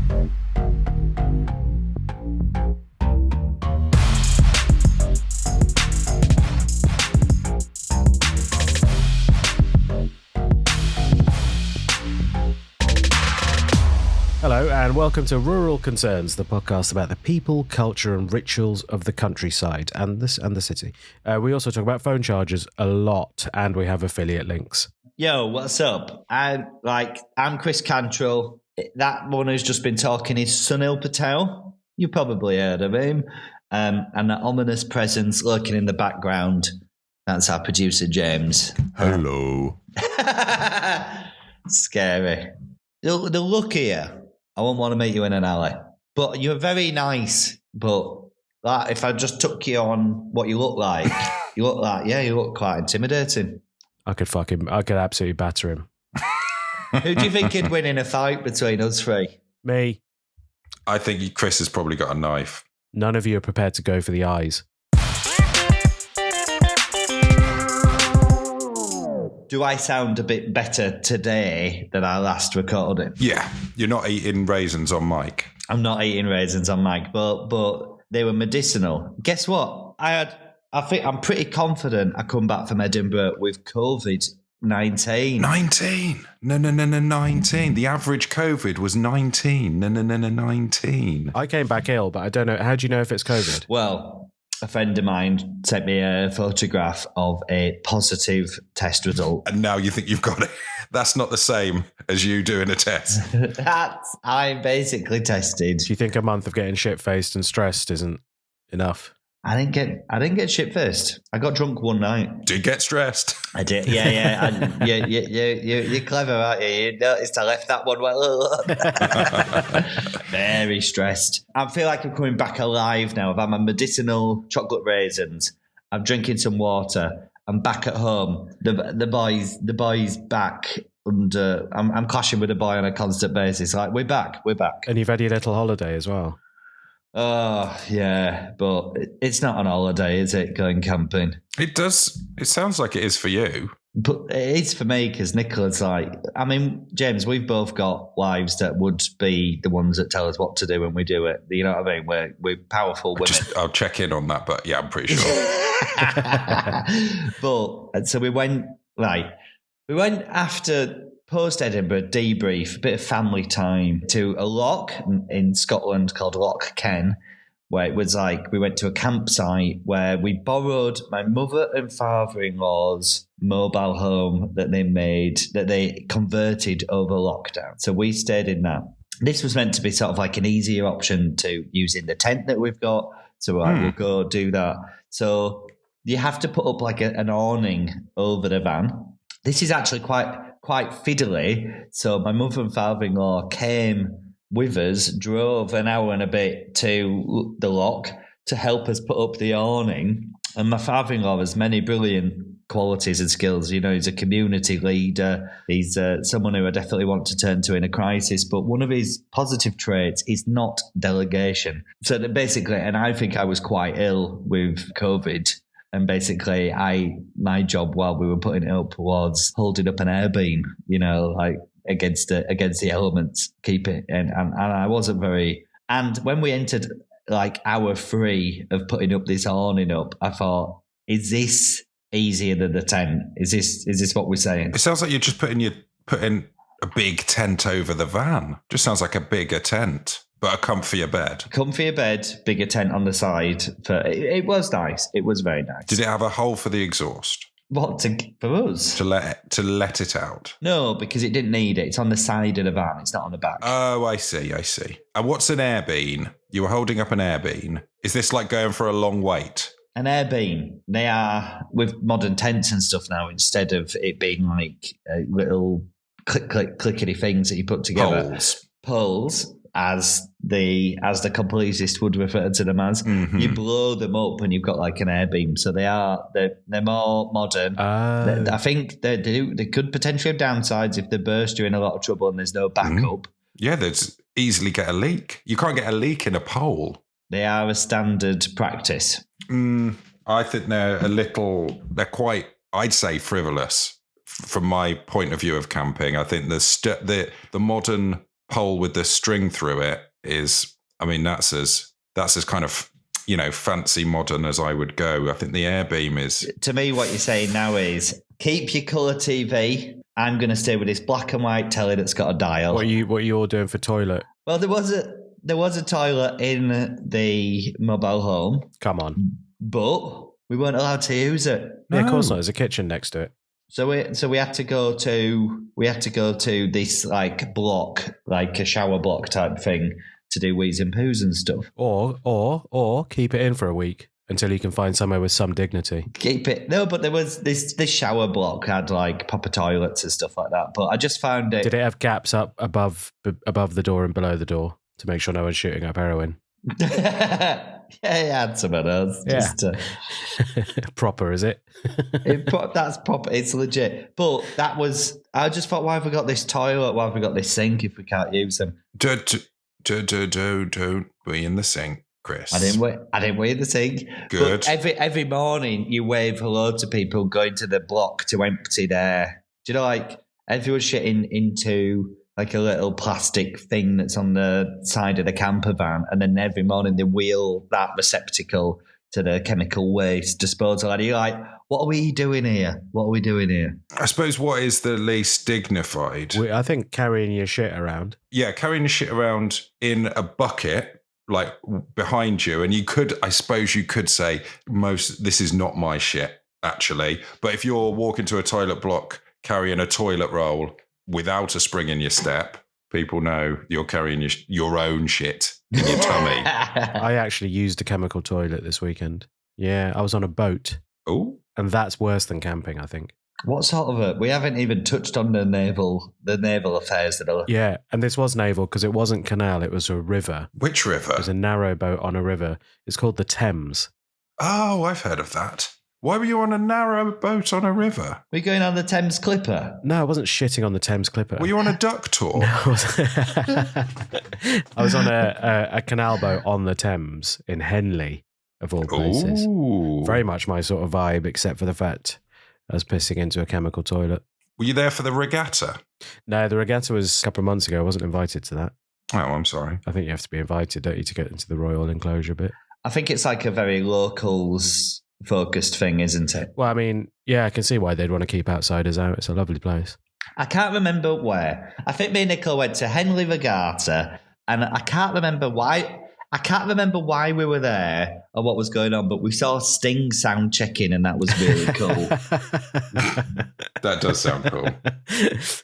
Hello and welcome to Rural Concerns, the podcast about the people, culture and rituals of the countryside and the city. We also talk about phone chargers a lot, and we have affiliate links. Yo, what's up? I'm Chris Cantrell. That one who's just been talking is Sunil Patel. You probably heard of him. And that ominous presence lurking in the background, that's our producer, James. Hello. Scary. The look here, I wouldn't want to meet you in an alley. But you're very nice. But if I just took you on what you look like, you look quite intimidating. I could absolutely batter him. Who do you think would win in a fight between us three? Me. I think Chris has probably got a knife. None of you are prepared to go for the eyes. Do I sound a bit better today than our last recording? Yeah, you're not eating raisins on mic. I'm not eating raisins on mic, but they were medicinal. Guess what? I think I'm pretty confident I come back from Edinburgh with COVID-19. 19? No, 19. The average COVID was 19. No, 19. I came back ill, but I don't know. How do you know if it's COVID? Well, a friend of mine sent me a photograph of a positive test result. And now you think you've got it. That's not the same as you doing a test. I'm basically tested. Do you think a month of getting shit-faced and stressed isn't enough? I didn't get shit-faced. I got drunk one night. Did get stressed? I did. Yeah. You're clever, aren't you? You noticed I left that one well. Very stressed. I feel like I'm coming back alive now. I've had my medicinal chocolate raisins. I'm drinking some water. I'm back at home. The boy's back. And I'm clashing with the boy on a constant basis. Like, we're back. And you've had your little holiday as well. Oh, yeah, but it's not on holiday, is it, going camping? It does. It sounds like it is for you. But it is for me because Nicola's James, we've both got wives that would be the ones that tell us what to do when we do it. You know what I mean? We're powerful women. I'll check in on that, but yeah, I'm pretty sure. But so we went after post Edinburgh debrief, a bit of family time, to a loch in Scotland called Loch Ken, where it was we went to a campsite where we borrowed my mother and father-in-law's mobile home that they converted over lockdown. So we stayed in that. This was meant to be sort of like an easier option to using the tent that we've got. So we'll go do that. So you have to put up an awning over the van. This is actually quite fiddly. So my mother and father-in-law came with us, drove an hour and a bit to the loch to help us put up the awning. And my father-in-law has many brilliant qualities and skills. You know, he's a community leader. He's someone who I definitely want to turn to in a crisis. But one of his positive traits is not delegation. So basically, and I think I was quite ill with COVID. And basically, my job while we were putting it up was holding up an air beam, against the elements, keep it. And I wasn't very. And when we entered hour 3 of putting up this awning up, I thought, is this easier than the tent? Is this what we're saying? It sounds like you're just putting a big tent over the van. Just sounds like a bigger tent. But a comfier bed. Comfier bed, bigger tent on the side. It was nice. It was very nice. Did it have a hole for the exhaust? What, for us? To let it out? No, because it didn't need it. It's on the side of the van. It's not on the back. Oh, I see. And what's an air beam? You were holding up an air beam. Is this like going for a long wait? An air beam. They are with modern tents and stuff now, instead of it being like little clickety things that you put together. Poles. As the completist would refer to them as, you blow them up and you've got an air beam. So they're more modern. I think they could potentially have downsides if they burst, you're in a lot of trouble and there's no backup. Yeah, there's easily get a leak. You can't get a leak in a pole. They are a standard practice. I think they're quite, I'd say, frivolous from my point of view of camping. I think the modern pole with the string through it is, I mean, that's as kind of, fancy modern as I would go. I think the air beam is. To me, what you're saying now is keep your colour TV. I'm going to stay with this black and white telly that's got a dial. What are you all doing for toilet? Well, there was a toilet in the mobile home. Come on. But we weren't allowed to use it. Yeah, of course not. There's a kitchen next to it. So we had to go to this like block, like a shower block type thing to do wheeze and poos and stuff. Or keep it in for a week until you can find somewhere with some dignity. Keep it. No, but there was this shower block had like proper toilets and stuff like that. But I just found it. Did it have gaps up above the door and below the door to make sure no one's shooting up heroin? Yeah, it had some of those. Yeah. Proper, is it? That's proper. It's legit. But I just thought, why have we got this toilet? Why have we got this sink if we can't use them? Don't be in the sink, Chris. I didn't wait the sink. Good. But every morning you wave hello to people going to the block to empty their. Do you know, like everyone's shitting into like a little plastic thing that's on the side of the camper van, and then every morning they wheel that receptacle to the chemical waste disposal. And you're like, what are we doing here? What are we doing here? I suppose what is the least dignified? I think carrying your shit around. Yeah, carrying your shit around in a bucket, like behind you. And I suppose you could say this is not my shit, actually. But if you're walking to a toilet block carrying a toilet roll without a spring in your step, people know you're carrying your own shit in your tummy. I actually used a chemical toilet this weekend. Yeah, I was on a boat. Oh. And that's worse than camping, I think. What sort of we haven't even touched on the naval affairs that are. Yeah, and this was naval because it wasn't canal, it was a river. Which river? It was a narrow boat on a river. It's called the Thames. Oh, I've heard of that. Why were you on a narrow boat on a river? We're going on the Thames Clipper. No, I wasn't shitting on the Thames Clipper. Were you on a duck tour? No, I was on a canal boat on the Thames in Henley, of all places. Ooh. Very much my sort of vibe, except for the fact I was pissing into a chemical toilet. Were you there for the regatta? No, the regatta was a couple of months ago. I wasn't invited to that. Oh, I'm sorry. I think you have to be invited, don't you, to get into the royal enclosure bit? I think it's like a very locals focused thing, isn't it? Well, I mean, yeah, I can see why they'd want to keep outsiders out. It's a lovely place. I can't remember where. I think me and Nicola went to Henley Regatta, and I can't remember why. I can't remember why we were there or what was going on, but we saw Sting sound checking, and that was really cool. That does sound cool.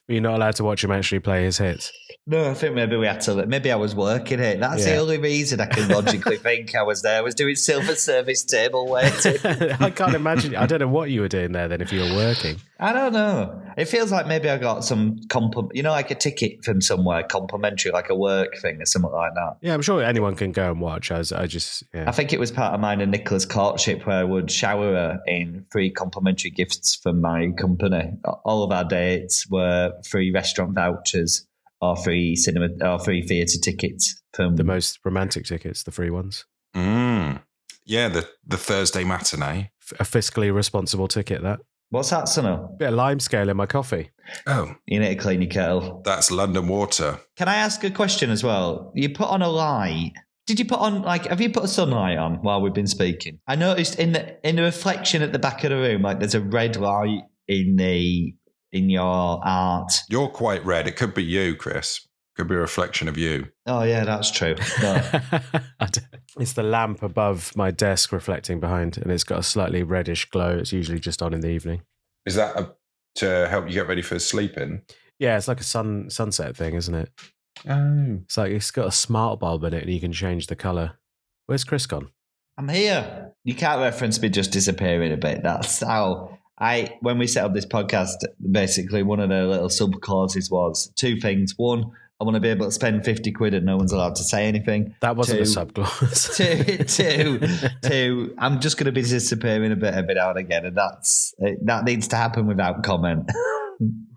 You're not allowed to watch him actually play his hits. No, I think maybe we had to. Maybe I was working it. That's the only reason I can logically think I was there. I was doing silver service table waiting. I can't imagine. I don't know what you were doing there then if you were working. I don't know. It feels like maybe I got some like a ticket from somewhere complimentary, like a work thing or something like that. Yeah, I'm sure anyone can go and watch. I think it was part of mine and Nicola's courtship where I would shower her in free complimentary gifts from my company. All of our dates were free restaurant vouchers or free cinema or free theatre tickets from the most romantic tickets, the free ones. Yeah, the Thursday matinee. A fiscally responsible ticket, that. What's that, Sunil? Bit of lime scale in my coffee. Oh. You need to clean your kettle. That's London water. Can I ask a question as well? You put on a light. Did you put on, have you put a sunlight on while we've been speaking? I noticed in the reflection at the back of the room, there's a red light in your art. You're quite red. It could be you, Chris. Could be a reflection of you. Oh, yeah, that's true. No. It's the lamp above my desk reflecting behind, and it's got a slightly reddish glow. It's usually just on in the evening. Is that to help you get ready for sleeping? Yeah, it's like a sunset thing, isn't it? Oh. It's got a smart bulb in it, and you can change the colour. Where's Chris gone? I'm here. You can't reference me just disappearing a bit. That's how when we set up this podcast, basically one of the little sub clauses was two things. One, I want to be able to spend 50 quid and no one's allowed to say anything. That wasn't a sub clause. Two, I'm just going to be disappearing a bit every now and again, and that needs to happen without comment.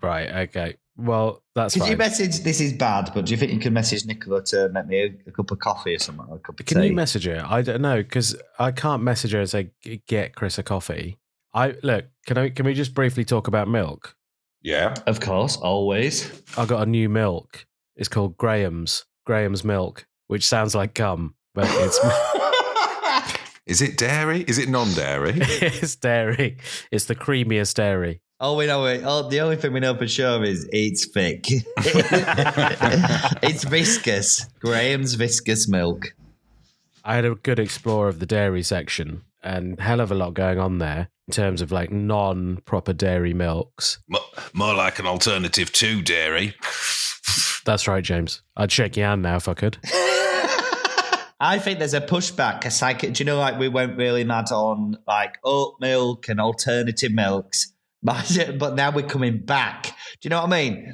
Right, okay. Well, that's fine. Could you message, this is bad, but do you think you can message Nicola to make me a cup of coffee or something? Or a cup of Can tea? you message her? I don't know, because I can't message her and say, get Chris a coffee. Can we just briefly talk about milk? Yeah. Of course, always. I got a new milk. is called Graham's milk, which sounds like gum, but it's Is it dairy? Is it non-dairy? it's dairy. It's the creamiest dairy. Oh, we know it. Oh, the only thing we know for sure is it's thick. It's viscous. Graham's viscous milk. I had a good explore of the dairy section and hell of a lot going on there in terms of like non-proper dairy milks. More like an alternative to dairy. That's right, James. I'd shake your hand now if I could. I think there's a pushback. Do you know, like we went really mad on like oat milk and alternative milks, but now we're coming back. Do you know what I mean?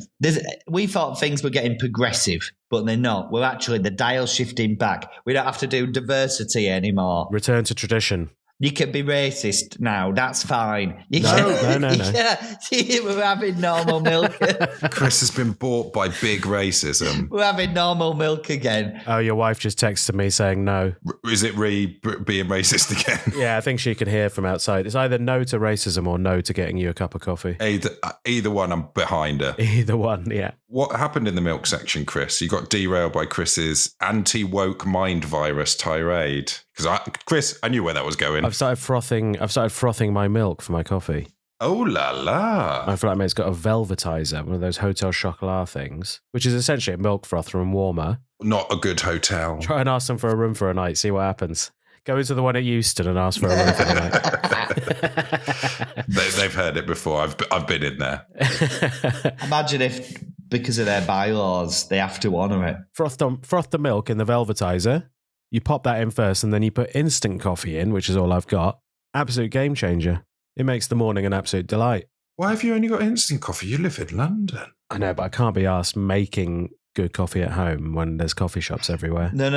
We thought things were getting progressive, but they're not. We're actually the dial shifting back. We don't have to do diversity anymore. Return to tradition. You can be racist now. That's fine. No. We're having normal milk. Chris has been bought by big racism. We're having normal milk again. Oh, your wife just texted me saying no. Is it being racist again? Yeah, I think she can hear from outside. It's either no to racism or no to getting you a cup of coffee. Either one, I'm behind her. Either one, yeah. What happened in the milk section, Chris? You got derailed by Chris's anti-woke mind virus tirade. Because Chris, I knew where that was going. I've started frothing my milk for my coffee. Oh la la! My flatmate's got a velvetizer, one of those hotel chocolat things, which is essentially a milk frother and warmer. Not a good hotel. Try and ask them for a room for a night, see what happens. Go into the one at Euston and ask for a room for the night. They've heard it before. I've been in there. Imagine if, because of their bylaws, they have to honour it. Froth the milk in the velvetizer. You pop that in first and then you put instant coffee in, which is all I've got. Absolute game changer. It makes the morning an absolute delight. Why have you only got instant coffee? You live in London. I know, but I can't be asked making good coffee at home when there's coffee shops everywhere. No.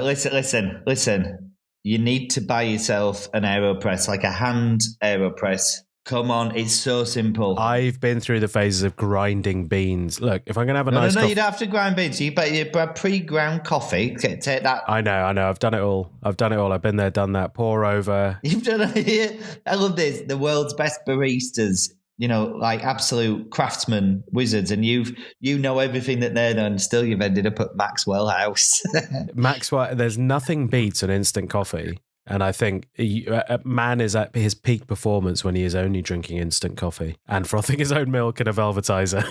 Listen. You need to buy yourself an AeroPress, like a hand AeroPress. Come on, it's so simple. I've been through the phases of grinding beans. Look, if I'm going to have a nice No, coffee... you don't have to grind beans. You pre-ground coffee. Take that. I know. I've done it all. I've been there, done that. Pour over. You've done it. I love this. The world's best baristas, like absolute craftsmen, wizards, and you know everything that they're done. Still, you've ended up at Maxwell House. Maxwell, there's nothing beats an instant coffee. And I think a man is at his peak performance when he is only drinking instant coffee and frothing his own milk in a velvetizer.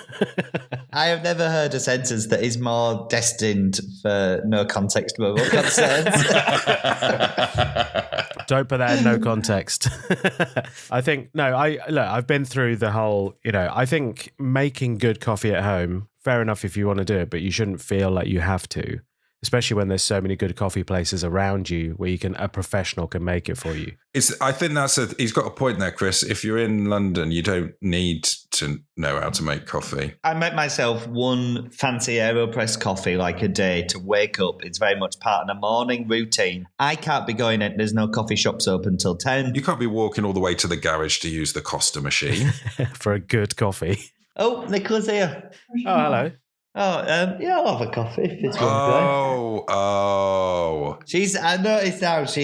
I have never heard a sentence that is more destined for no context rural concerns. Don't put that in no context. I've been through the whole, I think making good coffee at home, fair enough if you want to do it, but you shouldn't feel like you have to. Especially when there's so many good coffee places around you where a professional can make it for you. I think he's got a point there, Chris. If you're in London, you don't need to know how to make coffee. I make myself one fancy AeroPress coffee like a day to wake up. It's very much part of the morning routine. I can't be going in. There's no coffee shops open till 10. You can't be walking all the way to the garage to use the Costa machine. For a good coffee. Oh, Nicola's here. Oh, hello. Oh, yeah, I'll have a coffee if it's one Oh. I noticed now, this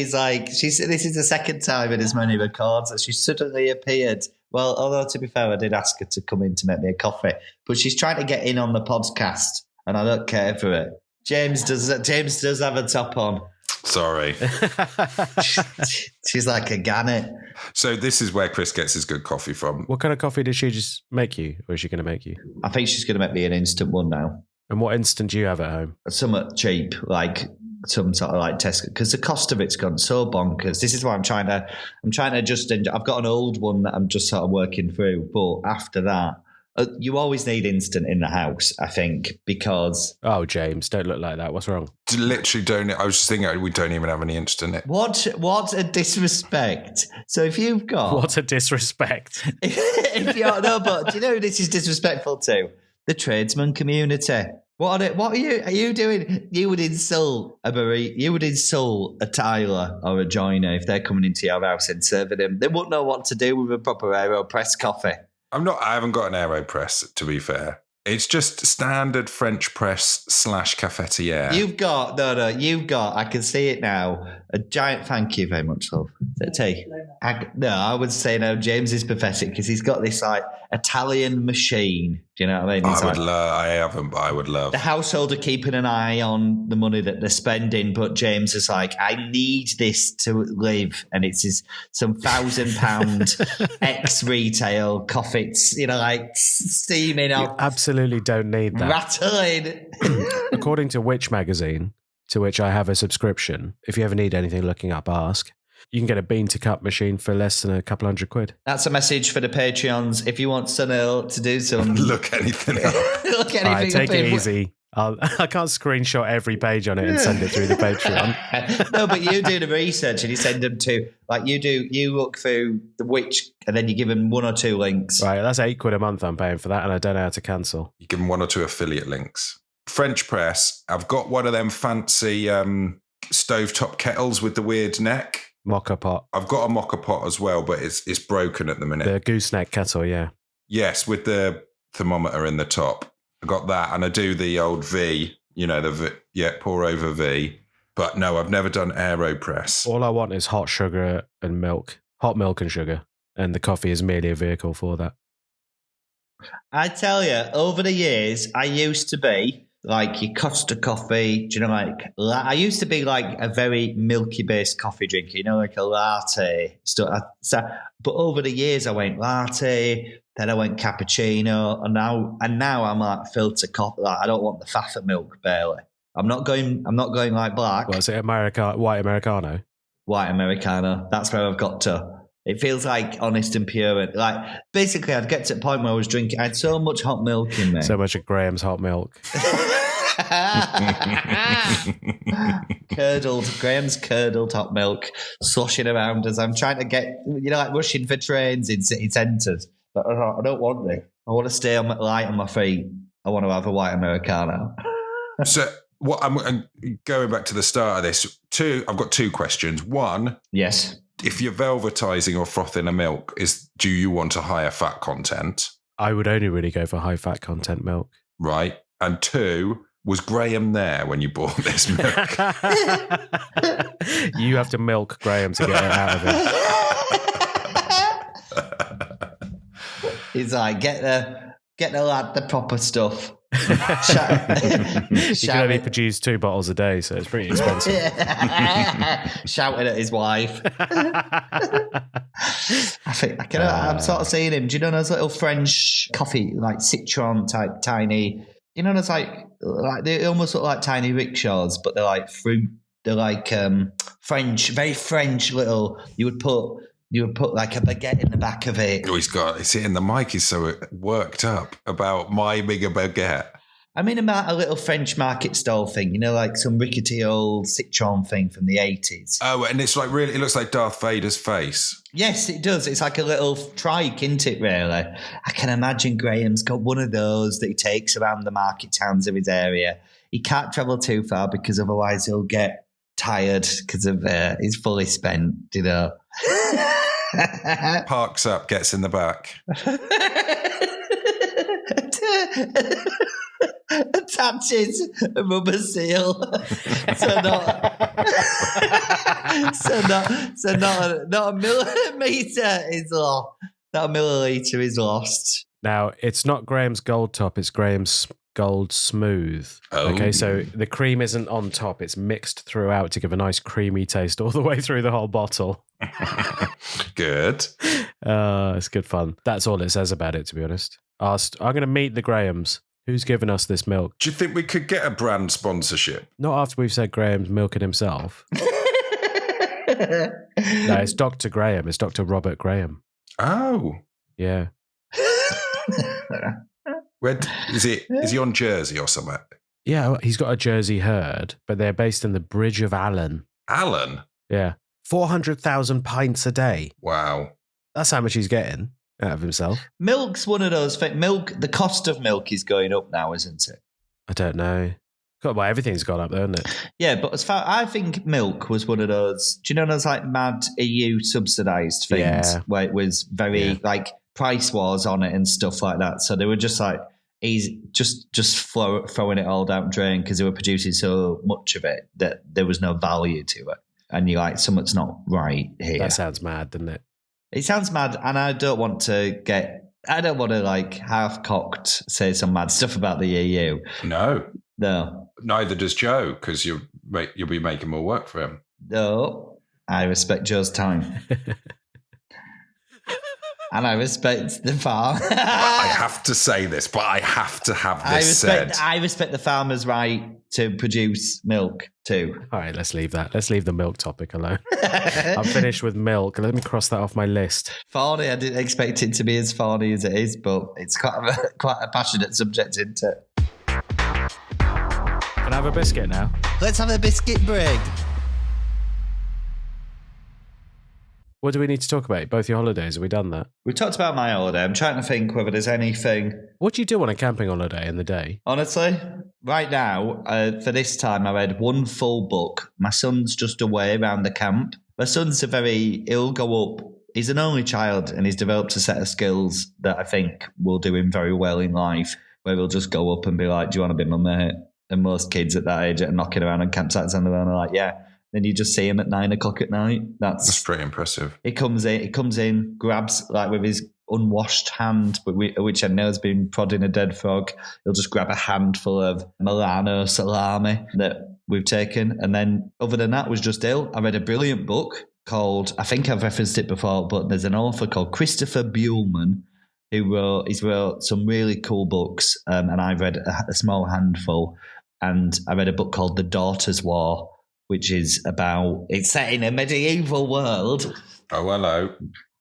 is the second time in as many records that she suddenly appeared. Well, although to be fair, I did ask her to come in to make me a coffee, but she's trying to get in on the podcast and I don't care for it. James does have a top on. Sorry. She's like a gannet. So this is where Chris gets his good coffee from. What kind of coffee did she just make you, or is she going to make you? I think she's going to make me an instant one now. And what instant do you have at home? Somewhat cheap, like some sort of like Tesco, because the cost of it's gone so bonkers. This is why I'm trying to just. I've got an old one that I'm just sort of working through, but after that. You always need instant in the house, I think, because... Oh, James, don't look like that. What's wrong? Literally don't... I was just thinking we don't even have any instant. What a disrespect. So if you've got... What a disrespect. If you're... No, but do you know who this is disrespectful to? The tradesman community. What are you doing? You would insult a tiler or a joiner if they're coming into your house and serving them. They wouldn't know what to do with a proper AeroPress coffee. I haven't got an AeroPress, to be fair. It's just standard French press / cafetiere. You've got, I can see it now. A giant thank you very much, love. Tea. I would say no, James is pathetic because he's got this like Italian machine. Do you know what I mean? I haven't, but I would love. The household are keeping an eye on the money that they're spending, but James is like, I need this to live. And it's some £1,000 ex-retail coffee, like steaming up. You absolutely don't need that. Rattling. According to Which magazine, to which I have a subscription, if you ever need anything looking up, ask. You can get a bean to cup machine for less than a couple £100. That's a message for the Patreons. If you want Sunil to do some... Look anything up. Look anything Right, take up it easy. I can't screenshot every page on it and send it through the Patreon. No, but you do the research and you send them to, you look through the Which and then you give them 1 or 2 links. Right, that's £8 a month I'm paying for that, and I don't know how to cancel. You give them 1 or 2 affiliate links. French press. I've got one of them fancy stovetop kettles with the weird neck. Mocha pot. I've got a mocha pot as well, but it's broken at the minute. The gooseneck kettle, yeah. Yes, with the thermometer in the top. I got that, and I do the old V, pour over V. But no, I've never done AeroPress. All I want is hot sugar and milk. Hot milk and sugar. And the coffee is merely a vehicle for that. I tell you, over the years, I used to be like your Costa coffee. Do you know, I used to be like a very milky-based coffee drinker, like a latte stuff. But over the years, I went latte, then I went cappuccino, and now I'm like filter coffee. Like, I don't want the faff of milk, barely. I'm not going like black. Well, is it white Americano? White Americano. That's where I've got to. It feels like honest and pure. Like, basically, I'd get to a point where I was drinking. I had so much hot milk in me. So much of Graham's hot milk. Graham's curdled hot milk sloshing around as I'm trying to get, like rushing for trains in city centres. But I don't want it. I want to stay light on my feet. I want to have a white Americano. So, what I'm going back to the start of this. I've got 2 questions. One, yes. If you're velvetizing or frothing a milk, do you want a higher fat content? I would only really go for high fat content milk. Right. And 2, was Graham there when you bought this milk? You have to milk Graham to get it out of him. He's like, get the lad the proper stuff. You can only produce 2 bottles a day, so it's pretty expensive. Shouting at his wife. I'm sort of seeing him. Do you know those little French coffee, like citron type tiny? You know, there's like they almost look like tiny rickshaws, but they're like fruit. They're like French, very French little. You would put like a baguette in the back of it. Oh, he's hitting the mic. He's so worked up about miming a baguette. I mean about a little French market stall thing, like some rickety old citron thing from the 80s. Oh, and it's like really, it looks like Darth Vader's face. Yes, it does. It's like a little trike, isn't it, really? I can imagine Graham's got one of those that he takes around the market towns of his area. He can't travel too far because otherwise he'll get tired because of he's fully spent, Parks up, gets in the back. Attaches a rubber seal, not a millimeter is lost. Not a milliliter is lost. Now it's not Graham's Gold Top; it's Graham's Gold Smooth. Oh. Okay, so the cream isn't on top; it's mixed throughout to give a nice creamy taste all the way through the whole bottle. Good. It's good fun. That's all it says about it, to be honest. I'm going to meet the Grahams. Who's given us this milk? Do you think we could get a brand sponsorship? Not after we've said Graham's milking himself. No, it's Dr. Graham. It's Dr. Robert Graham. Oh. Yeah. Where is he on Jersey or something? Yeah, he's got a Jersey herd, but they're based in the Bridge of Allen. Allen? Yeah. 400,000 pints a day. Wow. That's how much he's getting out of himself. Milk's one of those things. The cost of milk is going up now, isn't it? I don't know. Well, everything's gone up, hasn't it? Yeah, but I think milk was one of those. Do you know those like mad EU subsidised things where it was very like price wars on it and stuff like that? So they were just like he's just throwing it all down the drain because they were producing so much of it that there was no value to it. And you're like, something's not right here. That sounds mad, doesn't it? It sounds mad, and I don't want to get I don't want to like half-cocked say some mad stuff about the EU. No. No. Neither does Joe, because you'll be making more work for him. No. I respect Joe's time. And I respect the farm. I have to say this, but I have to have this said. I respect the farmer's right to produce milk too. All right, let's leave that. Let's leave the milk topic alone. I'm finished with milk. Let me cross that off my list. Thorny, I didn't expect it to be as thorny as it is, but it's quite a passionate subject, isn't it? Can I have a biscuit now? Let's have a biscuit break. What do we need to talk about? Both your holidays, have we done that? We talked about my holiday. I'm trying to think whether there's anything. What do you do on a camping holiday in the day? Honestly, right now, for this time, I read one full book. My son's just away around the camp. My son's he'll go up. He's an only child and he's developed a set of skills that I think will do him very well in life, where he'll just go up and be like, do you want to be my mate? And most kids at that age are knocking around on campsites on their own are like, yeah. Then you just see him at 9 o'clock at night. That's pretty impressive. He comes in, grabs like with his unwashed hand, which I know has been prodding a dead frog. He'll just grab a handful of Milano salami that we've taken. And then other than that was just ill. I read a brilliant book called, I think I've referenced it before, but there's an author called Christopher Buehlman he's wrote some really cool books. And I've read a small handful. And I read a book called The Daughter's War, which is it's set in a medieval world. Oh, hello.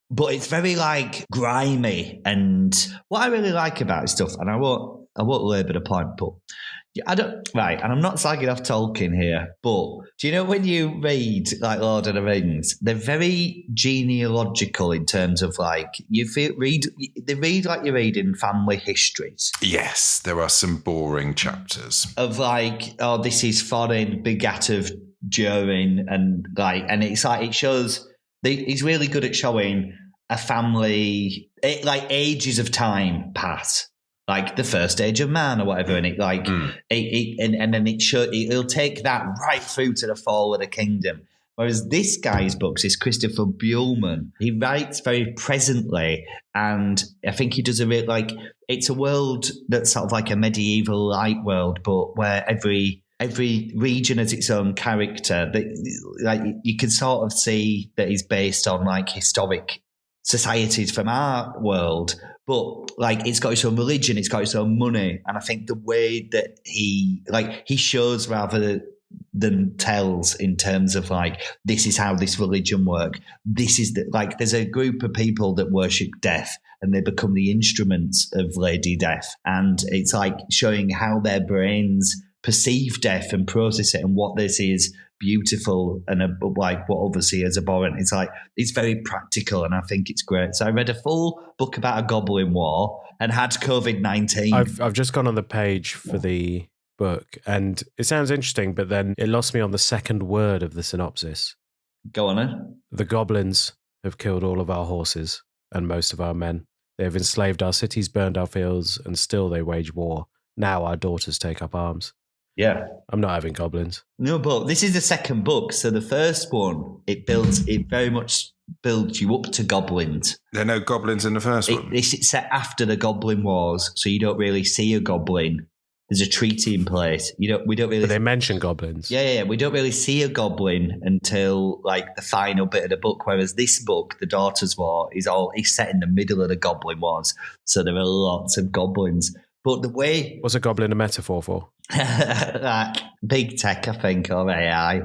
But it's very like grimy. And what I really like about his stuff, and I won't labour the point, but right, and I'm not slagging off Tolkien here, but do you know when you read like Lord of the Rings, they're very genealogical in terms of like they read like you're reading family histories. Yes, there are some boring chapters of like, oh, this is foreign begat of Durin, and it's like it shows. He's really good at showing a family, like ages of time pass. Like the first age of man or whatever, and and then it'll take that right through to the fall of the kingdom. Whereas this guy's books is Christopher Buehlman. He writes very presently, and I think he does it's a world that's sort of like a medieval light world, but where every region has its own character. That you can sort of see that he's based on like historic societies from our world. But like it's got its own religion, it's got its own money, and I think the way that he shows rather than tells in terms of like this is how this religion works. This is there's a group of people that worship death, and they become the instruments of Lady Death, and it's like showing how their brains perceive death and process it, and what this is beautiful and like what obviously is abhorrent. It's very practical, and I think it's great. So I read a full book about a goblin war and had COVID-19. I've just gone on the page for the book, and it sounds interesting, but then it lost me on the second word of the synopsis. Go on then. The goblins have killed all of our horses and most of our men. They have enslaved our cities, burned our fields, and still they wage war. Now our daughters take up arms. Yeah. I'm not having goblins. No, but this is the second book. So the first one, it very much builds you up to goblins. There are no goblins in the first one. This is set after the Goblin Wars, so you don't really see a goblin. There's a treaty in place. We don't really. But they mention goblins. Yeah. We don't really see a goblin until like the final bit of the book. Whereas this book, The Daughter's War, is set in the middle of the Goblin Wars, so there are lots of goblins. But the way... What's a goblin a metaphor for? Like big tech, I think, or AI.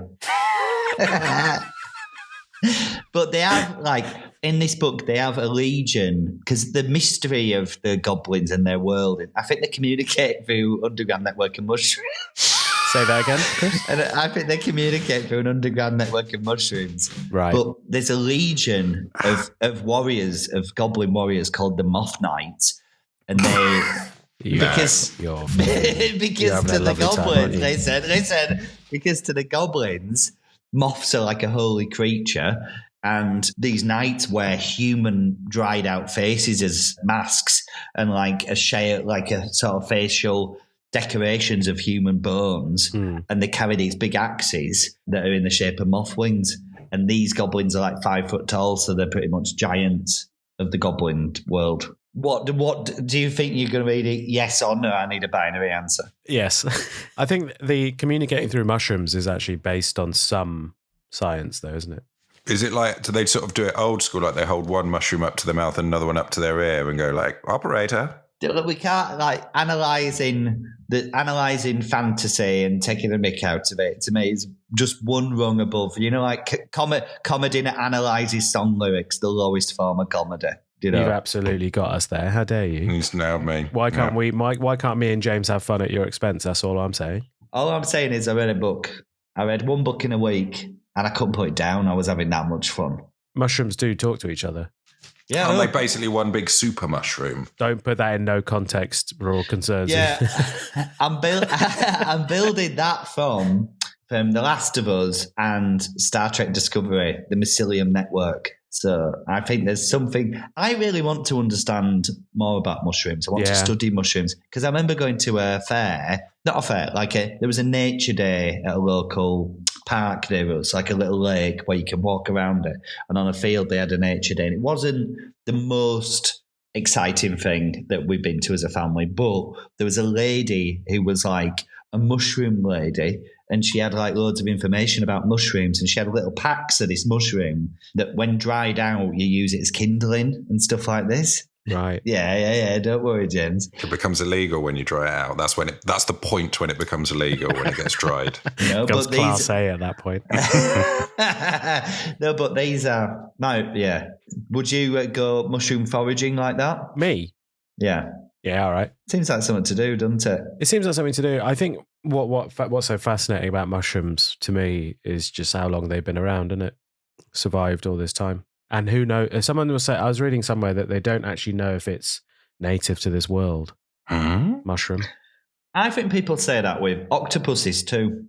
But they have, like, in this book, they have a legion, because the mystery of the goblins and their world, I think they communicate through underground network and mushrooms. Say that again, Chris? And I think they communicate through an underground network of mushrooms. Right. But there's a legion of warriors, of goblin warriors called the Moth Knights, and they... Because to the goblins, they said, because to the goblins, moths are like a holy creature, and these knights wear human dried out faces as masks, and like a sort of facial decorations of human bones, and they carry these big axes that are in the shape of moth wings. And these goblins are like 5 foot tall, so they're pretty much giants of the goblin world. What do you think you're going to read it? Yes or no? I need a binary answer. Yes. I think the communicating through mushrooms is actually based on some science, though, isn't it? Is it like, do they sort of do it old school, like they hold one mushroom up to their mouth and another one up to their ear and go like, operator? We can't, like, analysing fantasy and taking the mick out of it, to me, is just one rung above. You know, like comedy that analyses song lyrics, the lowest form of comedy. You know? You've absolutely got us there. How dare you? He's nailed me. Why can't we, Mike? Why can't me and James have fun at your expense? That's all I'm saying. All I'm saying is I read a book. I read one book in a week and I couldn't put it down. I was having that much fun. Mushrooms do talk to each other. Yeah, and they basically one big super mushroom. Don't put that in no context, Rural Concerns. Yeah, I'm building that from The Last of Us and Star Trek Discovery, the Mycelium Network. So I think there's something, I really want to understand more about mushrooms. I want to study mushrooms, because I remember going to a fair, not a fair, there was a nature day at a local park near us, like a little lake where you can walk around it. And on a field, they had a nature day. And it wasn't the most exciting thing that we've been to as a family, but there was a lady who was like a mushroom lady, and she had like loads of information about mushrooms, and she had little packs of this mushroom that when dried out, you use it as kindling and stuff like this. Right. Yeah. Don't worry, James. It becomes illegal when you dry it out. That's the point when it becomes illegal, when it gets dried. No, becomes but Class A at that point. No, but these are yeah. Would you go mushroom foraging like that? Me? Yeah. Yeah, all right. Seems like something to do, doesn't it? It seems like something to do. I think what's so fascinating about mushrooms to me is just how long they've been around, isn't it? Survived all this time. And who knows? Someone was saying, I was reading somewhere that they don't actually know if it's native to this world. Hmm? Mushroom. I think people say that with octopuses too.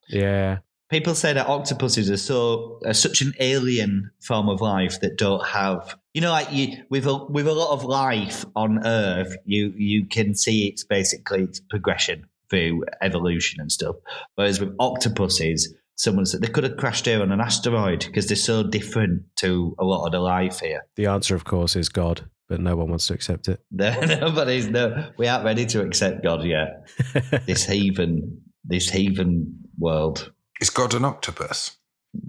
Yeah. People say that octopuses are such an alien form of life that don't have, you know, like with a lot of life on Earth, you can see it's progression through evolution and stuff. Whereas with octopuses, someone said they could have crashed here on an asteroid because they're so different to a lot of the life here. The answer, of course, is God, but no one wants to accept it. We aren't ready to accept God yet. This heathen world. Is God an octopus?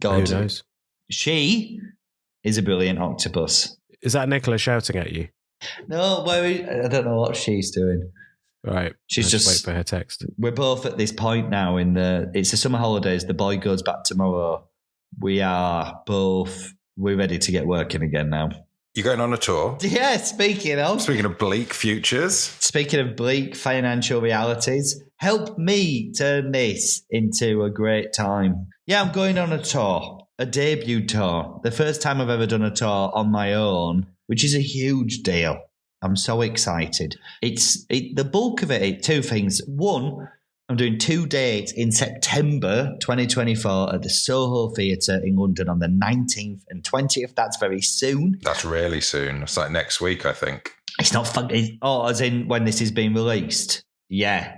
God. Who knows? She is a brilliant octopus. Is that Nicola shouting at you? No, I don't know what she's doing. Right. She's just just wait for her text. We're both at this point now it's the summer holidays. The boy goes back tomorrow. We're ready to get working again now. You're going on a tour? Yeah, speaking of bleak futures. Speaking of bleak financial realities, help me turn this into a great time. Yeah, I'm going on a tour, a debut tour. The first time I've ever done a tour on my own, which is a huge deal. I'm so excited. The bulk of it, two things. One, I'm doing 2 dates in September 2024 at the Soho Theatre in London on the 19th and 20th. That's very soon. That's really soon. It's like next week, I think. It's not fun. As in when this is being released. Yeah.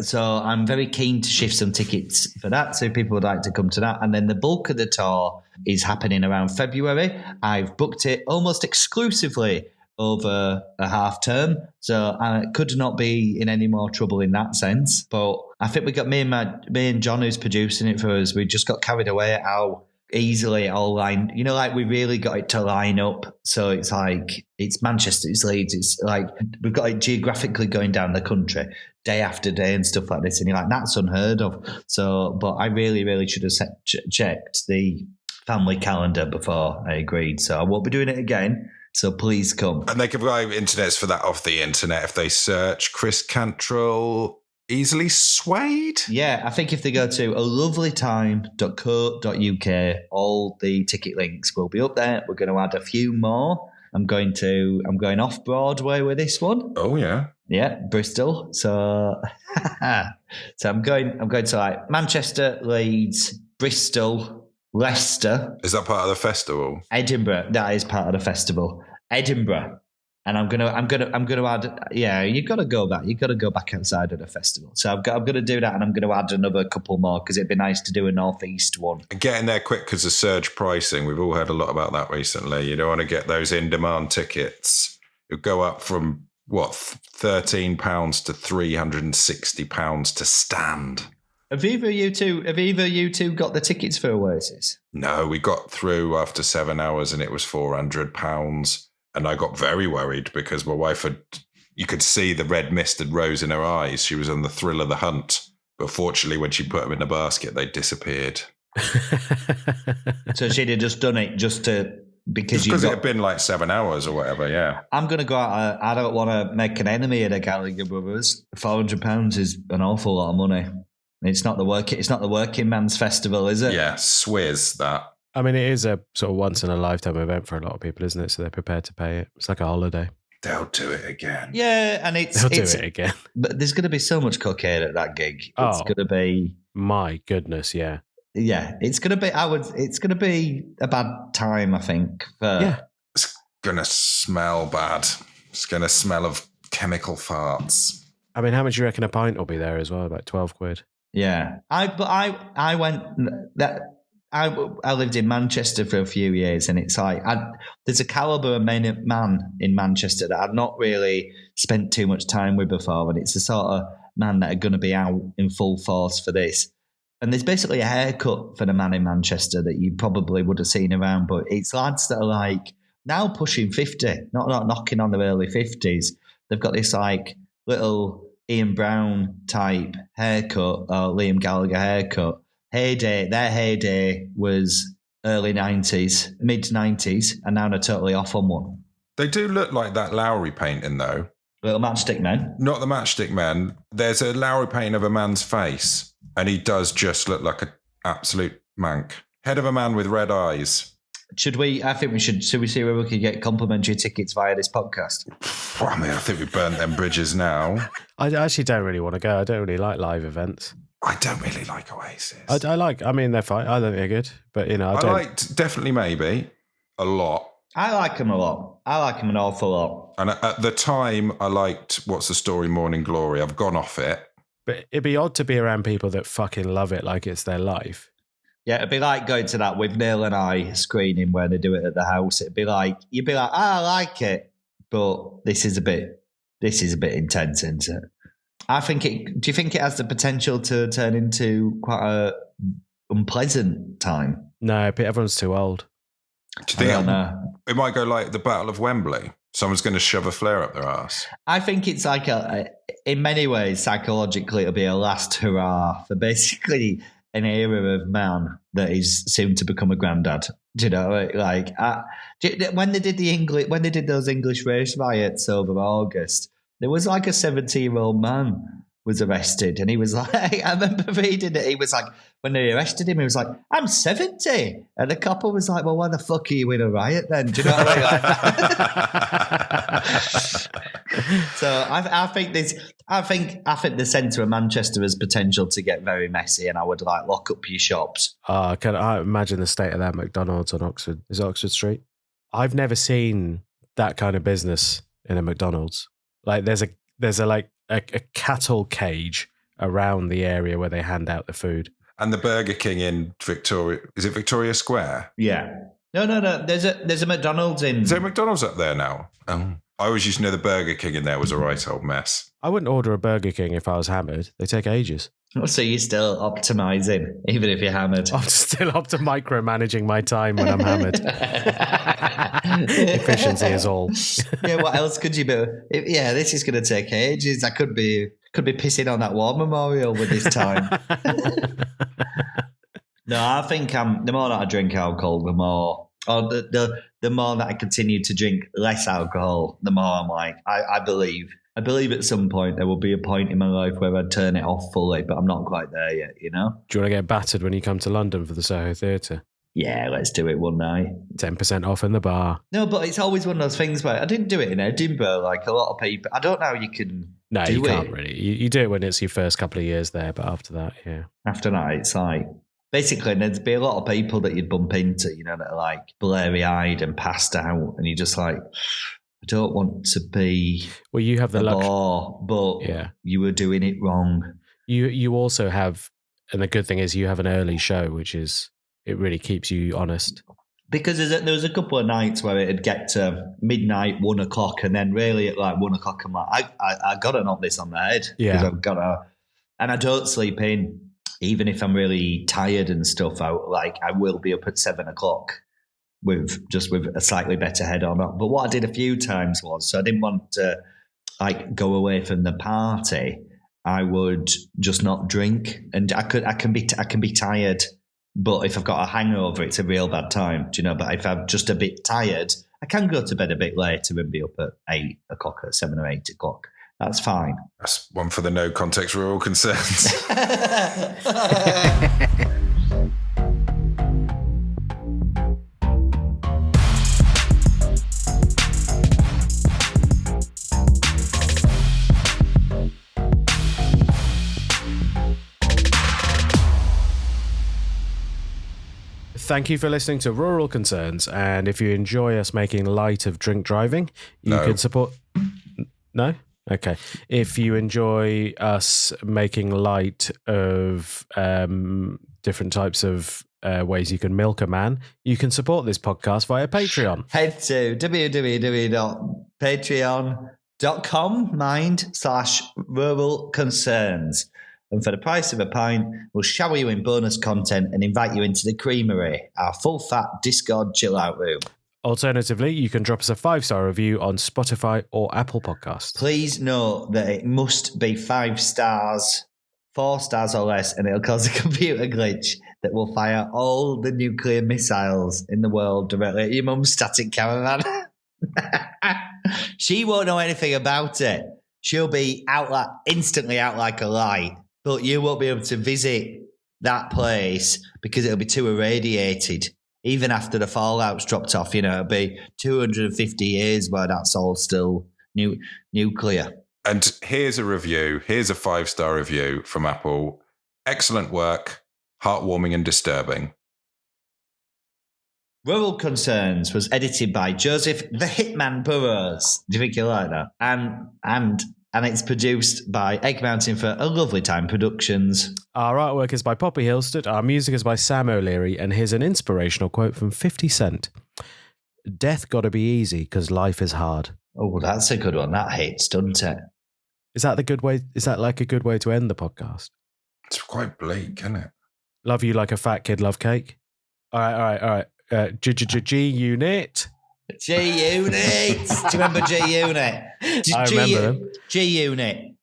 So I'm very keen to shift some tickets for that. So people would like to come to that. And then the bulk of the tour is happening around February. I've booked it almost exclusively over a half term. So I could not be in any more trouble in that sense. But I think we got me and John, who's producing it for us, we just got carried away at how easily it all lined. You know, like we really got it to line up. So it's like, it's Manchester, it's Leeds. It's like we've got it geographically going down the country day after day and stuff like this. And you're like, that's unheard of. So, but I really, really should have checked the family calendar before I agreed. So I won't be doing it again. So please come. And they can buy internets for that off the internet if they search Chris Cantrell Easily Swayed. Yeah, I think if they go to alovelytime.co.uk, all the ticket links will be up there. We're going to add a few more. I'm going off Broadway with this one. Oh yeah. Yeah, Bristol. So I'm going to like Manchester, Leeds, Bristol, Leicester. Is that part of the festival? Edinburgh. That is part of the festival. Edinburgh. And I'm gonna add. Yeah, you've got to go back. You've got to go back outside of the festival. So I'm going to do that, and I'm going to add another couple more because it'd be nice to do a northeast one. And getting there quick because of surge pricing. We've all heard a lot about that recently. You don't want to get those in-demand tickets. It'll go up from £13 to £360 to stand. Have either you two got the tickets for Oasis? No, we got through after 7 hours, and it was £400. And I got very worried because my wife you could see the red mist had rose in her eyes. She was on the thrill of the hunt. But fortunately, when she put them in the basket, they disappeared. So she'd have just done it because it had been like 7 hours or whatever, yeah. I'm going to go out. I don't want to make an enemy of the Gallagher brothers. £400 is an awful lot of money. It's not the working man's festival, is it? Yeah, swizz that. I mean, it is a sort of once in a lifetime event for a lot of people, isn't it? So they're prepared to pay it. It's like a holiday. They'll do it again. Yeah, and they'll do it again. But there's going to be so much cocaine at that gig. It's going to be. My goodness, yeah. Yeah, it's going to be. It's going to be a bad time, I think. It's going to smell bad. It's going to smell of chemical farts. I mean, how much do you reckon a pint will be there as well? About 12 quid. Yeah, I went that. I lived in Manchester for a few years, and it's like there's a caliber of man in Manchester that I've not really spent too much time with before, and it's the sort of man that are going to be out in full force for this. And there's basically a haircut for the man in Manchester that you probably would have seen around, but it's lads that are like now pushing 50, not knocking on their early 50s. They've got this like little Ian Brown type haircut or Liam Gallagher haircut. Their heyday was early 90s, mid 90s, and now they're totally off on one. They do look like that Lowry painting, though. Little Matchstick Men. Not the Matchstick Men. There's a Lowry painting of a man's face, and he does just look like an absolute mank. Head of a man with red eyes. Should we see where we could get complimentary tickets via this podcast? I mean, I think we've burnt them bridges now. I actually don't really want to go. I don't really like live events. I don't really like Oasis. I mean, they're fine. I don't think they're good. But, I don't. liked definitely maybe a lot. I like them a lot. I like them an awful lot. And at the time, I liked What's the Story, Morning Glory. I've gone off it. But it'd be odd to be around people that fucking love it like it's their life. Yeah, it'd be like going to that with Neil and I screening where they do it at the house. It'd be like, you'd be like, I like it, but this is a bit intense, isn't it? Do you think it has the potential to turn into quite a unpleasant time? No, everyone's too old. Do you think it might go like the Battle of Wembley? Someone's going to shove a flare up their ass. I think it's like in many ways, psychologically, it'll be a last hurrah for basically an era of man that is soon to become a granddad. Do you know, like when they did those English race riots over August, there was like a 70-year-old man was arrested, and he was like, I remember reading it. He was like, when they arrested him, he was like, I'm 70, and the copper was like, well, why the fuck are you in a riot then? Do you know what I mean? So I think the centre of Manchester has potential to get very messy, and I would like lock up your shops. Can I imagine the state of that McDonald's on Oxford? Is it Oxford Street? I've never seen that kind of business in a McDonald's. Like there's a cattle cage around the area where they hand out the food. And the Burger King in Victoria, is it Victoria Square? Yeah. No. There's a McDonald's in. Is there a McDonald's up there now? Oh. I always used to know the Burger King in there was a right old mess. I wouldn't order a Burger King if I was hammered. They take ages. So you're still optimising, even if you're hammered? I'm still up to micromanaging my time when I'm hammered. Efficiency is all. Yeah, what else could you do? This is going to take ages. I could be pissing on that war memorial with this time. No, I think the more that I drink alcohol, the more, or the more that I continue to drink less alcohol, the more I'm like, I believe at some point there will be a point in my life where I'd turn it off fully, but I'm not quite there yet, you know? Do you want to get battered when you come to London for the Soho Theatre? Yeah, let's do it one night. 10% off in the bar. No, but it's always one of those things where I didn't do it in Edinburgh like a lot of people. I don't know how you can No, you can't really. You do it when it's your first couple of years there, but after that, yeah. After that, it's like, basically, there'd be a lot of people that you'd bump into, you know, that are like blurry-eyed and passed out, and you're just like, I don't want to be Well, you have the a luxury. bore, but Yeah. you were doing it wrong. You also have, and the good thing is you have an early show, which is, it really keeps you honest. Because there was a couple of nights where it'd get to midnight, 1 o'clock, and then really at like 1 o'clock, I'm like, I got to knock this on the head. Yeah. Because I've got to, and I don't sleep in, even if I'm really tired and stuff. I will be up at 7 o'clock with a slightly better head or not. But what I did a few times was, so I didn't want to like go away from the party. I would just not drink, and I can be tired. But if I've got a hangover, it's a real bad time, do you know? But if I'm just a bit tired, I can go to bed a bit later and be up at 8 o'clock, at 7 or 8 o'clock. That's fine. That's one for the no context rural concerns. Thank you for listening to Rural Concerns. And if you enjoy us making light of drink driving, you can support. No? Okay. If you enjoy us making light of different types of ways you can milk a man, you can support this podcast via Patreon. Head to www.patreon.com/rural concerns. And for the price of a pint, we'll shower you in bonus content and invite you into the Creamery, our full-fat Discord chill-out room. Alternatively, you can drop us a 5-star review on Spotify or Apple Podcasts. Please note that it must be 5 stars, 4 stars or less, and it'll cause a computer glitch that will fire all the nuclear missiles in the world directly at your mum's static caravan. She won't know anything about it. She'll be instantly out like a light. But you won't be able to visit that place because it'll be too irradiated. Even after the fallout's dropped off, it'll be 250 years where that's all still nuclear. And here's a review. Here's a 5-star review from Apple. Excellent work, heartwarming and disturbing. Rural Concerns was edited by Joseph the Hitman Burrows. Do you think you like that? And it's produced by Egg Mountain for A Lovely Time Productions. Our artwork is by Poppy Hillstead. Our music is by Sam O'Leary. And here's an inspirational quote from 50 Cent. Death gotta be easy because life is hard. Oh, that's a good one. That hits, doesn't it? Is that the good way? Is that like a good way to end the podcast? It's quite bleak, isn't it? Love you like a fat kid love cake. All right. G-Unit. G-Unit. Do you remember G-Unit? I remember them. G-Unit.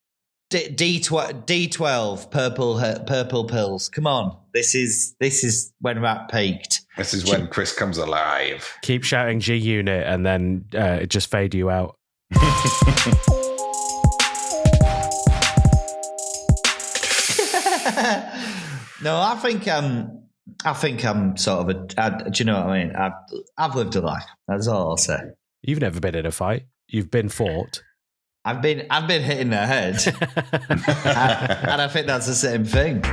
D12. Purple pills. Come on. This is when rap peaked. This is when Chris comes alive. Keep shouting G-Unit and then it just fade you out. No, I think I'm sort of do you know what I mean? I've lived a life. That's all I'll say. You've never been in a fight. You've been fought. I've been hit in the head, and I think that's the same thing.